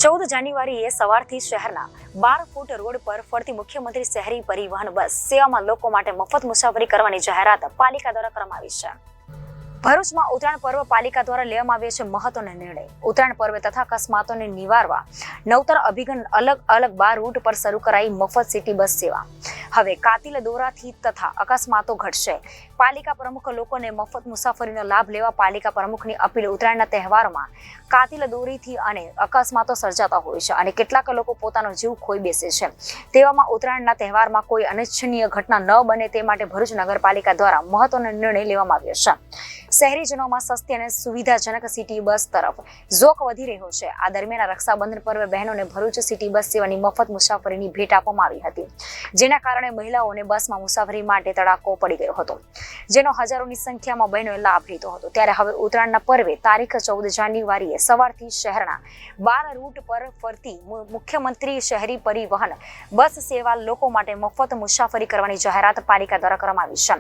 14 જાન્યુઆરીએ સવારથી શહેરના 12 ફૂટ રોડ પર ફરતી મુખ્યમંત્રી શહેરી પરિવહન બસ સેવામાં લોકો માટે મફત મુસાફરી કરવાની જાહેરાત પાલિકા દ્વારા કરવામાં આવી છે। ભરૂચમાં ઉત્તરાયણ પર્વ પાલિકા દ્વારા લેવામાં આવ્યો છે મહત્વનો નિર્ણય। ઉત્તરાયણ પર્વ તથા અકસ્માતોને નિવારવા નવતર અભિગમ અલગ 12 રૂટ પર શરૂ કરાઈ મફત સિટી બસ સેવા। હવે કાતિલ દોરાથી તથા અકસ્માતો ઘટશે। પાલિકા પ્રમુખ લોકોને મફત મુસાફરીનો લાભ લેવા પાલિકા પ્રમુખની અપીલ। ઉત્તરાયણના તહેવારમાં કાતિલ દોરીથી અને અકસ્માતો સર્જાતા હોય છે અને કેટલાક લોકો પોતાનો જીવ ખોઈ બેસે છે। તેવામાં ઉત્તરાયણના તહેવારમાં કોઈ અનિચ્છનીય ઘટના ન બને તે માટે ભરૂચ નગરપાલિકા દ્વારા મહત્વનો નિર્ણય લેવામાં આવ્યો છે। શહેરીજનોમાં સસ્તી અને સુવિધાજનક સિટી બસ તરફ ઝોક વધી રહ્યો છે। આ દરમિયાન રક્ષાબંધન પર્વે બહેનોને ભરૂચ સિટી બસ સેવાની મફત મુસાફરીની ભેટ આપવામાં આવી હતી, જેના કારણે મહિલાઓને બસમાં મુસાફરી માટે તડાકો પડી ગયો હતો, જેનો હજારોની સંખ્યામાં બહેનોએ લાભ લીધો હતો। ત્યારે હવે ઉત્તરાયણના પર્વે તારીખ 14 જાન્યુઆરીએ સવારથી શહેરના 12 રૂટ પર ફરતી મુખ્યમંત્રી શહેરી પરિવહન બસ સેવા લોકો માટે મફત મુસાફરી કરવાની જાહેરાત પાલિકા દ્વારા કરવામાં આવી છે,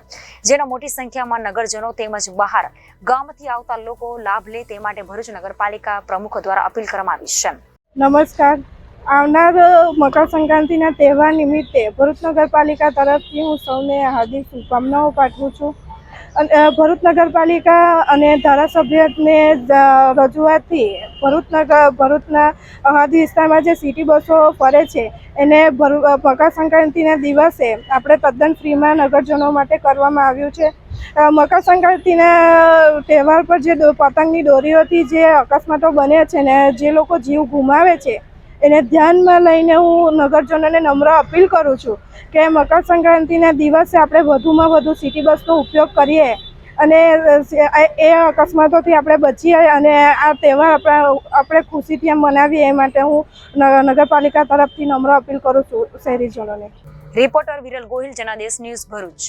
જેનો મોટી સંખ્યામાં નગરજનો તેમજ બહાર ગામથી આવતા લોકો લાભ લે તે માટે ભરૂચ નગરપાલિકા પ્રમુખ દ્વારા અપીલ કરવામાં આવી છે। નમસ્કાર। આવનાર મકર સંક્રાંતિના તહેવાર નિમિત્તે ભરૂચ નગરપાલિકા તરફથી હું સૌને હાર્દિક શુભકામનાઓ પાઠવું છું। ભરૂચ નગરપાલિકા અને ધારાસભ્યને રજૂઆતથી ભરૂચના હદ વિસ્તારમાં જે સિટી બસો ફરે છે એને મકર સંક્રાંતિના દિવસે આપણે તદ્દન ફ્રીમાં નગરજનો માટે કરવામાં આવ્યું છે। મકર સંક્રાંતિના તહેવાર પર જે પતંગની દોરીઓથી જે અકસ્માતો બને છે ને જે લોકો જીવ ગુમાવે છે એને ધ્યાનમાં લઈને હું નગરજનોને નમ્ર અપીલ કરું છું કે મકર સંક્રાંતિના દિવસે આપણે વધુમાં વધુ સિટી બસનો ઉપયોગ કરીએ અને એ અકસ્માતોથી આપણે બચીએ અને આ તહેવાર આપણે ખુશીથી મનાવીએ એ માટે હું નગરપાલિકા તરફથી નમ્ર અપીલ કરું છું શહેરીજનોને। Reporter Viral Gohil, Janadesh news, Bharuch.